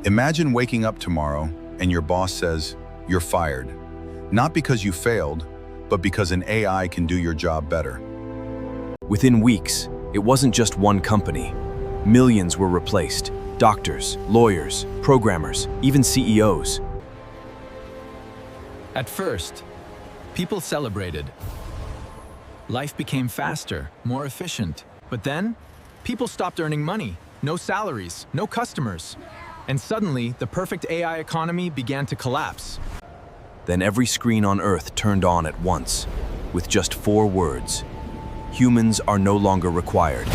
Imagine waking up tomorrow and your boss says, "You're fired." Not because you failed, but because an AI can do your job better. Within weeks, it wasn't just one company. Millions were replaced. Doctors, lawyers, programmers, even CEOs. At first, people celebrated. Life became faster, more efficient. But then, people stopped earning money. No salaries, no customers. And suddenly, the perfect AI economy began to collapse. Then every screen on Earth turned on at once, with just 4 words. Humans are no longer required.